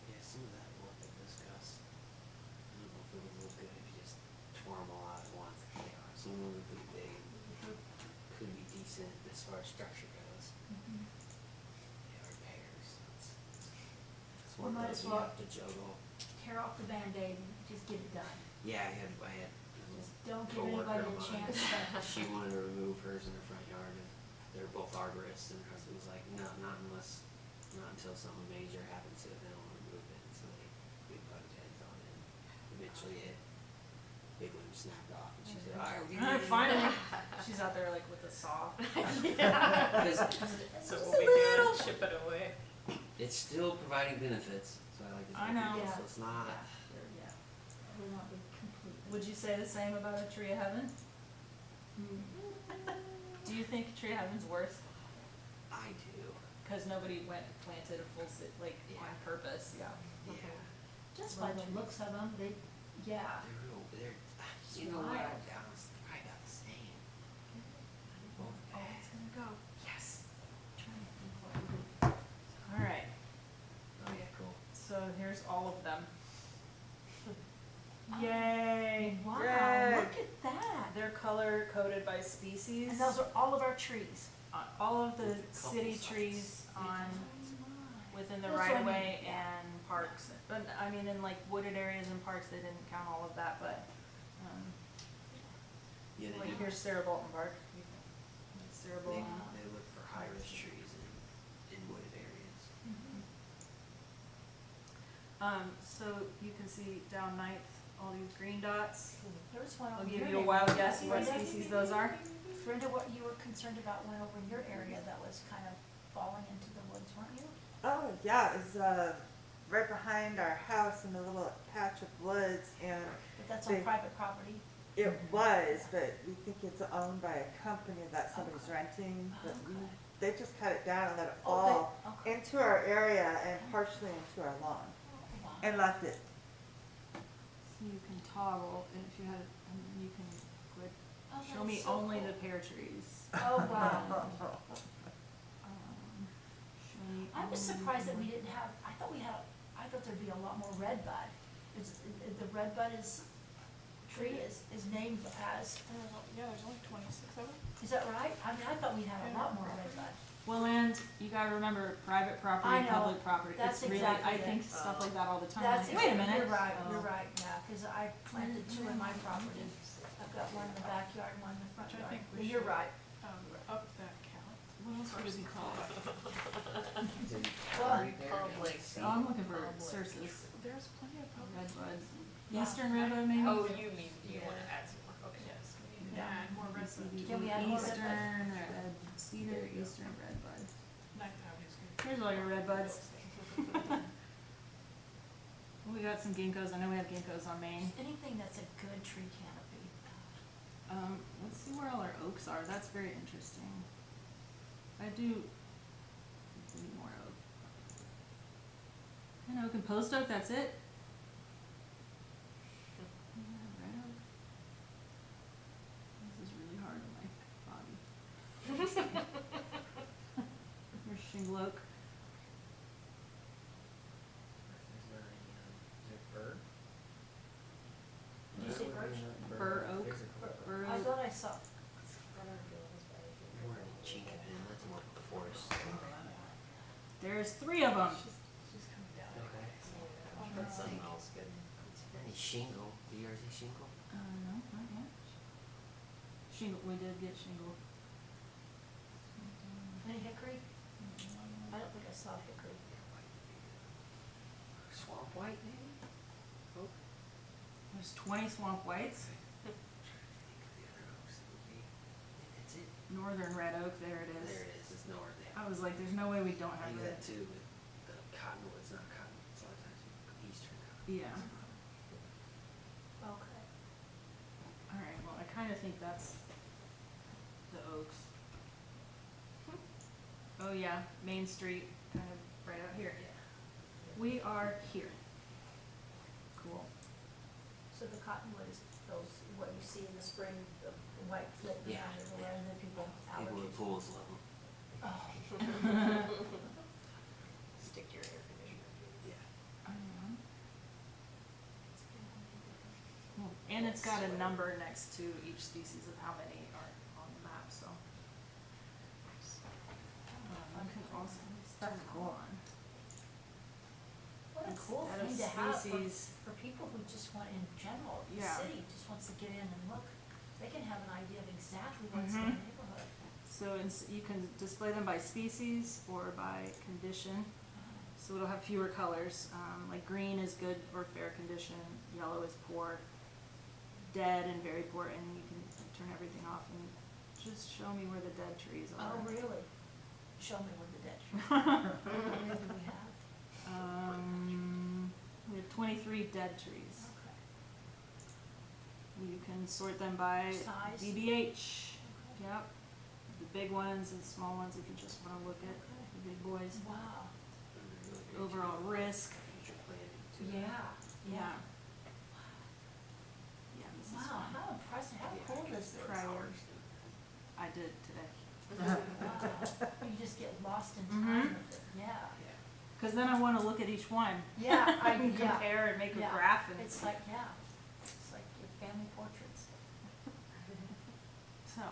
Yeah, some of that we'll have to discuss. I don't know if it would look good if you just tore them all out at once. They are, some of them are pretty big. Could be decent as far as structure goes. Yeah, repairs, that's We one of might those as you well- have to juggle. Tear off the Band-Aid and just get it done. Yeah, I had Just don't give coworker anybody a of mine. chance to. She wanted to remove hers in her front yard, and they're both arborists, and her husband was like, no, not until something major happens to it, then I'll remove it, so we butted heads on it. Eventually it, big limb snapped off, and she said, alright, we're getting ready to Finally, go." she's out there like with a saw. So Just we'll a be doing little. it, ship it away. It's still providing benefits, so I like to I tell know. people, Yeah. so it's not, Yeah, will not be complete. Would you say the same about a tree of heaven? Do you think tree of heaven's worse? I do, Because nobody went and planted a full like Yeah. on purpose, yeah. yeah. Just by the looks of them, they, yeah. They're, you know what, I'm down, I got the same. Both Oh, bad. it's gonna go. Yes. Trying to think what we did. All right, Oh yeah, cool. so here's all of them. Yay. Wow, Yay. look at that. They're color coded by species. And those are all of our trees. All of the With a couple city sites. trees on, within the That's right what I of mean, way yeah. and parks. But, I mean, in like wooded areas and parks, they didn't count all of that, but, Yeah, they like do. here's Sarah Bolton Park. Sarah They, Bolton. they look for high-risk trees in wooded areas. So you can see down Ninth, all these green dots. There was one I'll over give your you a neighborhood. wild guess what Brenda? species those are. Brenda, what you were concerned about went over in your area that was kind of falling into the woods, weren't you? Oh, yeah, it's, right behind our house in a little patch of woods, and But that's on They- private property. it was, but we think it's owned by a company that somebody's renting, but Okay. they just cut it down and let it Oh, fall okay. into our area and partially into our lawn, Wow. and left it. So you can toggle, and if you had, and then you can click, Oh, show that's me so only cool. the pear trees. Oh, wow. Show me I was only surprised that the- we didn't have, I thought there'd be a lot more red bud. The red bud tree is named as, Yeah, there's only 26 of them. is that right? I mean, I thought we'd have a lot more red bud. Well, and you gotta remember, private property, I know. public property, That's it's really, exactly I it. think stuff like that all the time. That's Like, wait a exactly- minute. You're right, yeah, cause I planted two in my property. I've got one in the backyard and one in the front Which I yard. think we And You're should- right. Up that count. What else would it be called? Well, Public. Oh, I'm looking for cercis, There's plenty of public. redbuds. Yeah. Eastern redbud maybe? Oh, you mean, you wanna add some more, okay. Yes, we need to Yeah. add more red bud. Can we add more red bud? Eastern red, cedar, eastern redbud. Ninth Avenue's good. Here's all your redbuds. We got some ginkgos, I know we have ginkgos on Main. anything that's a good tree canopy. Let's see where all our oaks are, that's very interesting. I do need more oak. And oak and post oak, that's it? Yeah, red oak. This is really hard on my body. Here's shingle oak. Is there a bird? Did you say birch? Bur oak. Bur I oak. thought I saw, More in Chinkapin, that's more forest. There's 3 of them. She's coming down. Okay. Yeah, I'll put something else good. Any shingle? Do yours say shingle? No, not yet. Shingle, we did get shingle. Any hickory? I don't think I saw hickory. Swamp white, maybe? Oh. There's 20 swamp whites. I'm trying to think of the other oaks that would be. That's it. Northern red oak, there it is. There it is. It's north. I was like, there's no way we don't I have do it. that too with the cottonwoods, not cottonwoods. A lot of times you go eastern cottonwoods. Yeah. Okay. Alright, well, I kinda think that's the oaks. Oh yeah, Main Street, kind of right out here. We are here. Cool. So the cottonwood is those, what you see in the spring, the white flip Yeah. behind it, and then people People with allergies. pools love them. Oh, Stick to your air conditioner. Yeah. Cool. And it's got a number next to each species of how many are on the map, so. You can also That's turn cool. on. what a cool Instead of thing to have species. for people who just want, in general, the Yeah. city just wants to get in and look. They can have an idea of exactly what's in the Mhm. neighborhood. So you can display them by species or by condition. So it'll have fewer colors, like green is good or fair condition, yellow is poor, dead and very poor, and you can turn everything off and just show me where the dead trees are. Oh, really? Show me where the dead trees are. How many do we have? We have 23 dead trees. Okay. You can sort them by Size? DBH. Okay. Yep. The big ones and small ones if you just want to look at the big boys. Wow. Overall risk. Future planning too. Yeah, Yeah. Yeah, this is Wow, fun. how impressive, how cool this is. Prior. I did today. Wow, you just get lost in time Mhm. with it, yeah. Because then I want to look at each one. Yeah, I, and yeah. compare and make a Yeah. graph. And It's like, yeah, it's like your family portraits. so,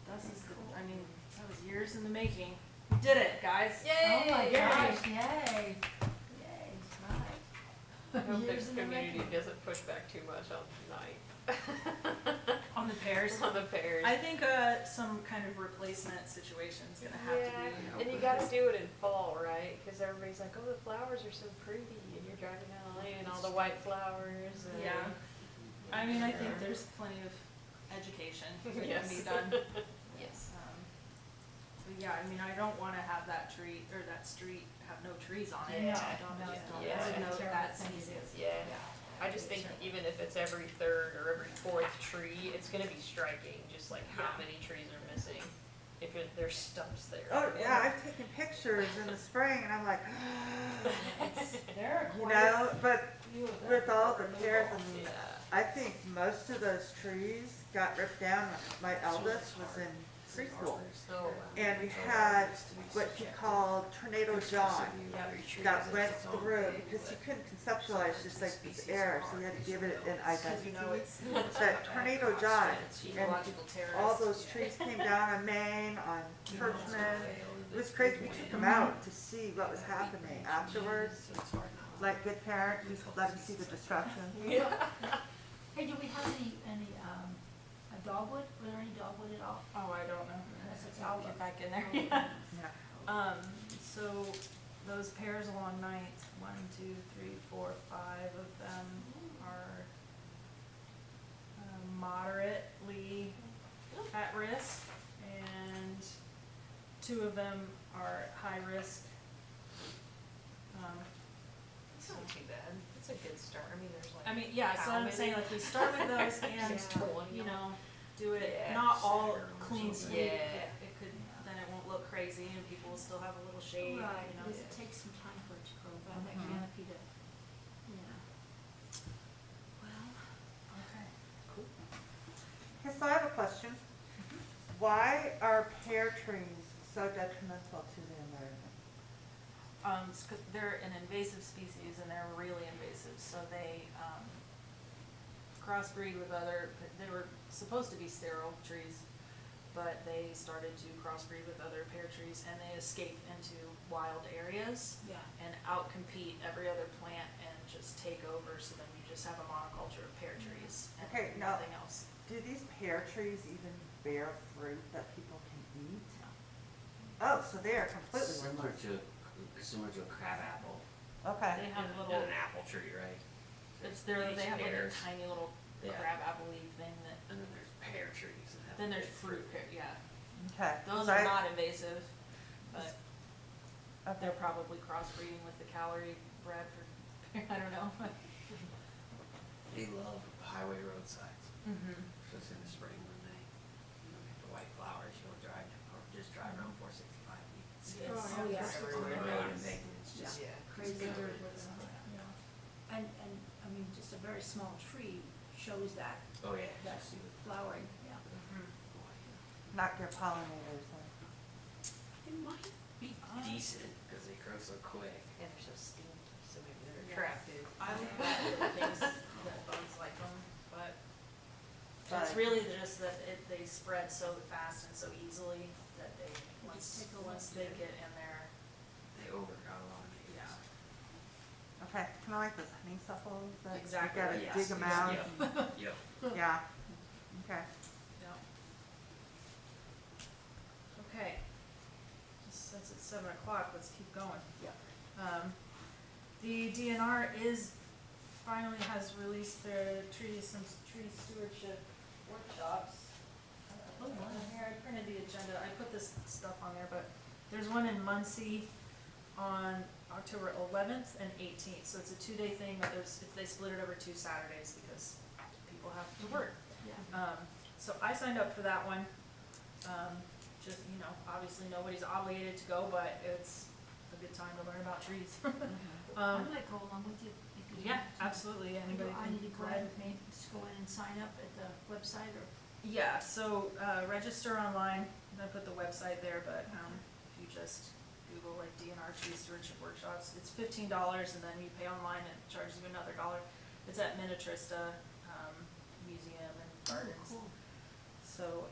this is, I mean, that was years in the making. We did it, guys. Oh my Yay! gosh, yay, yay, right. I hope Years the in the community making. doesn't push back too much on night. On the pears. On the pears. I think some kind of replacement situation is gonna have to Yeah, be. and you gotta do it in fall, right? Cause everybody's like, oh, the flowers are so pretty, and you're driving down the lane and all the white flowers and. Yeah. I mean, I think there's plenty of education that can Yes. be done. Yes. So yeah, I mean, I don't wanna have that tree, or that street have no trees on it. Yeah. I don't know, Yeah. I would know Terrible that thing to species. do. Yeah. I just think even if it's every third or every fourth tree, it's gonna be striking, just like how Yeah. many trees are missing. If there's stumps there. Oh, yeah, I've taken pictures in the spring and I'm like, There are you quite know, but a few of them. with all the pears and Yeah. I think most of those trees got ripped down when my eldest was in preschool. Oh, wow. And we had what he called Tornado John that went through because you couldn't conceptualize just like this air, so you had to give it an identity. But Tornado John, and Ecological terrorists. all those trees came down on Maine, on Churchman. It was crazy. We took them out to see what was happening afterwards. Like good parent, we let them see the destruction. Yeah. Hey, do we have any, dogwood, were there any dogwood at all? Oh, I don't know. Unless it's I'll out get there. back in there. Yeah. Yeah. So those pears along Ninth, 1, 2, 3, 4, 5 of them are moderately at risk, and 2 of them are at high risk. It's not too bad. It's a good start. I mean, there's like. I mean, yeah, so how I'm saying many? like we start with those and, Yeah. you know, do it, Yeah. not all clean sweep. Yeah. It could, then it won't look crazy and people will still have a little shade, you know. Right, because it takes some time for it to grow back, that Mhm. canopy to, yeah. Well, Okay. Okay, so I have a question. Why are pear trees so detrimental to the environment? It's 'cause they're an invasive species and they're really invasive, so they, crossbreed with other, they were supposed to be sterile trees. but they started to crossbreed with other pear trees and they escape into wild areas Yeah. and outcompete every other plant and just take over, so then you just have a monoculture of pear trees and Okay, now- nothing else. Do these pear trees even bear fruit that people can eat? Oh, so they are completely Similar worthless. to a crab apple. Okay. They have And little, an apple tree, right? it's there, These they have like a pears. tiny little Yeah. crab apple-y thing that, And then there's pear trees that have. then there's big fruit pear, yeah. Okay. Those So are I- not invasive, but Okay. they're probably crossbreeding with the calorie bred for, I don't know. They love highway roadsides, Mm-hmm. just in the spring when they, get the white flowers, you'll drive, or just drive around 465. You can see it Oh, yeah. everywhere in road and Bacon, it's just. Yeah. Crazy it's dirt covered. with them, yeah. And, I mean, just a very small tree shows that, Oh, yeah, that just see the. flowering, yeah. Mm-hmm. Oh, yeah. Not your pollinators then. It might be decent, cause they grow so quick. And they're so steamed, so maybe they're Yeah. attractive. I would bet that things, that bugs like them, but it's But- really just that they spread so fast and so easily that they, take a once look. they get in there, They overcrowd a lot of neighbors. yeah. Okay, kind of like those honeysuckles that Exactly, you gotta yes, dig them out. Yep, yep. Yeah. Okay. Yeah. Okay. Just since it's 7 o'clock, let's keep going. Yeah. The DNR finally has released their some tree stewardship workshops. Oh, wow. Here, I printed the agenda, I put this stuff on there, but there's one in Muncie on October 11th and 18th, so it's a 2-day thing, but they split it over 2 Saturdays because people have to work. Yeah. So I signed up for that one. Just, obviously nobody's obligated to go, but it's a good time to learn about trees. I might go along with you. because Yeah, you- absolutely, anybody I can need to go ahead and just go in and sign up at the website or? Yeah, so, register online, and I put the website there, but, if you just Google like DNR Tree Stewardship Workshops, it's $15, and then you pay online, and it charges you another $1. It's at Minnetrista, Museum and Gardens. Cool. So,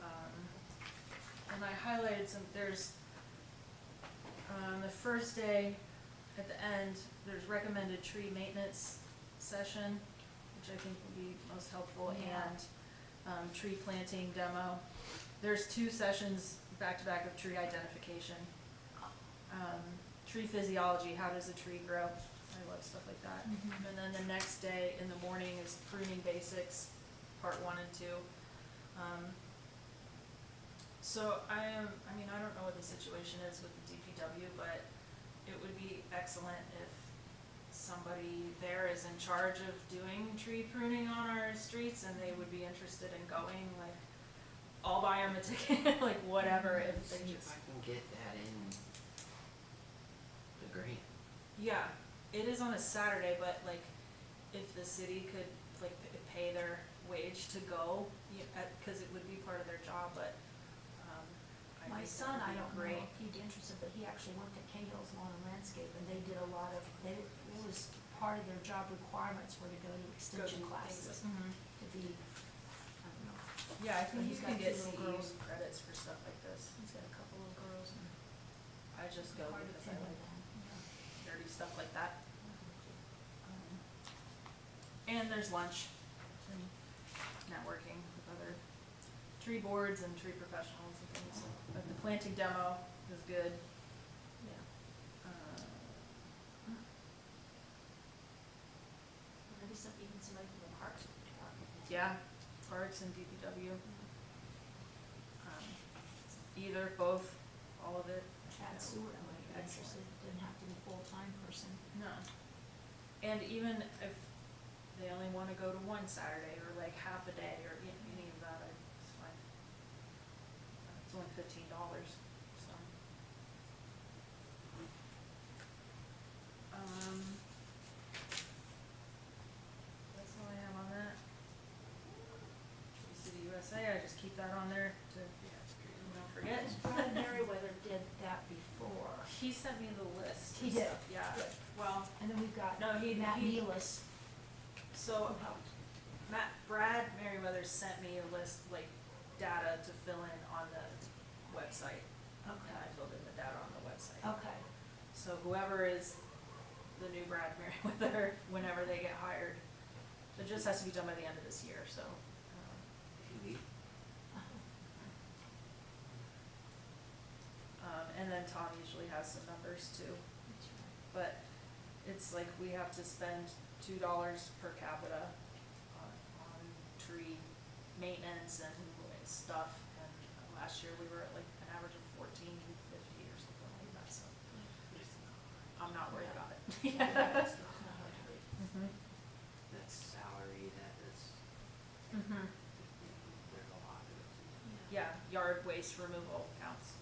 and I highlighted there's, the first day, at the end, there's recommended tree maintenance session, which I think would be most helpful, Yeah. and, tree planting demo. There's 2 sessions back-to-back of tree identification. Tree physiology, how does a tree grow? I love stuff like that. Mhm. And then the next day in the morning is pruning basics, part 1 and 2. So I don't know what the situation is with the DPW, but it would be excellent if somebody there is in charge of doing tree pruning on our streets and they would be interested in going, like, I'll buy them a ticket, like, whatever, if they See just. if I can get that in the grant. Yeah, it is on a Saturday, but like, if the city could like pay their wage to go, cause it would be part of their job, but, I My think that son, would I be don't know great. if he'd be interested, but he actually worked at Cahill's Lawn and Landscape, and they did a lot of, it was part of their job requirements were to go to Go extension do classes, things. Mhm. to be, I don't know, Yeah, I think But you he's can got get 2 little girls. CEU credits for stuff like this. he's got a couple of girls and I just go part of because I him like with them, yeah. dirty stuff like that. And there's lunch and networking with other tree boards and tree professionals and things. But the planting demo is good. Yeah. Maybe even somebody from the Parks Department. Yeah, parks and DPW. Either, both, all of it. Chad Stewart might be interested, didn't have to be full-time person. No. And even if they only wanna go to one Saturday or like half a day or any of that, it's fine. It's only $15, so. That's all I have on that. Tree City USA, I just keep that on there to, don't forget. Brad Merriweather did that before. He sent me the list. He and did? stuff, Yeah, Good. well, And then we've got No, he- Matt he- Nealis, so who helped. Brad Merriweather sent me a list, like, data to fill in on the website. And I Okay, filled in the data on the website. okay, So whoever is the new Brad Merriweather, whenever they get hired, it just has to be done by the end of this year, so. Neat. And then Tom usually has some numbers too, that's right. but it's like we have to spend $2 per capita on tree maintenance and stuff, and last year we were at like an average of $14.50 or something like that, so I'm not worried about it. That's not, Not hard to read. Mhm. that's salary, that's, Mhm. there's a lot of it. Yeah, yard waste removal counts,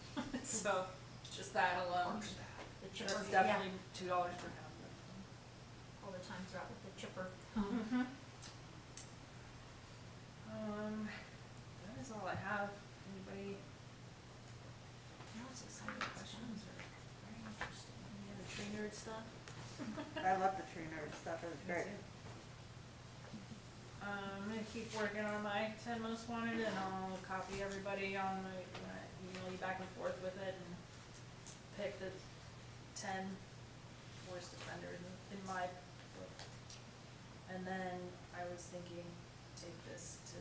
so just that alone, Or staff. The chipper, that's yeah, definitely $2 per capita. all the times they're out with the chipper. Mm-hmm. That is all I have. Anybody, Now it's exciting, questions or very interesting. any other tree nerd stuff? I love the tree nerd stuff, it was great. I'm gonna keep working on my 10 most wanted, and I'll copy everybody on my, email you back and forth with it, and pick the 10 worst offenders in my book. And then I was thinking, take this to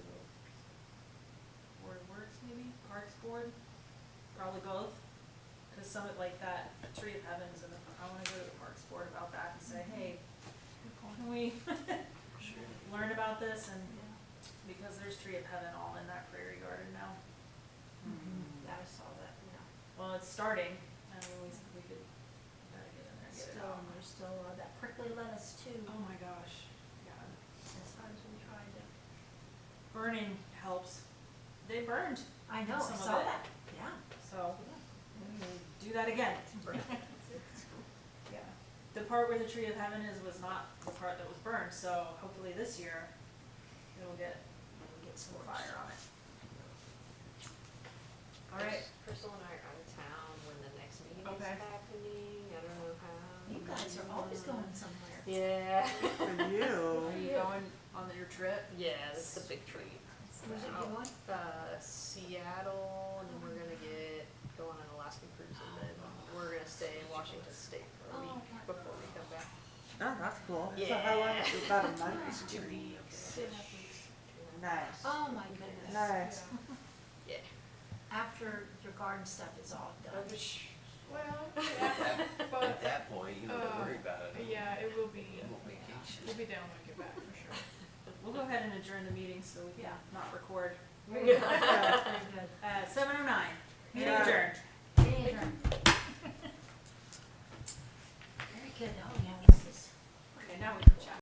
Board of Works maybe, Parks Board, probably both. Cause some of like that Tree of Heavens, and I wanna go to the Parks Board about that and say, hey, can we Sure. learn about this? And Yeah. because there's Tree of Heaven all in that prairie garden now. Yeah, I saw that, yeah. Well, it's starting, and we could gotta get in there and get it Still, out. and there's still, that prickly lettuce too. Oh my gosh, yeah. As hard as we tried to. Burning helps. They burned, I know, I Some of saw it. that, yeah. so Yeah. we will do that again. Yeah. The part where the Tree of Heaven is was not the part that was burned, so hopefully this year it'll get some fire on it. All right, Crystal and I are out of town when the next meeting is Okay. happening. I don't know how. You guys are always going somewhere. Yeah. For you. are you going on your trip? Yeah, that's the big treat. Where's it Out, going? Seattle, and then we're gonna go on an Alaskan cruise, and then we're gonna stay in Washington State for a Oh, week okay. before we come back. Oh, that's cool. So how long, Yeah. about a month? Journey, okay. 2.5 weeks. Nice. Oh, my goodness. Nice. Yeah. After your garden stuff is all done. Well, At that point, you don't have to worry about it. yeah, it will be, I'm on vacation. we'll be down when we get back for sure. We'll go ahead and adjourn the meeting so we can Yeah. not record. Very good. Very good. At 7:09, meeting Yeah. adjourned. Very good. Oh, yeah, this is. Okay, now we can chat.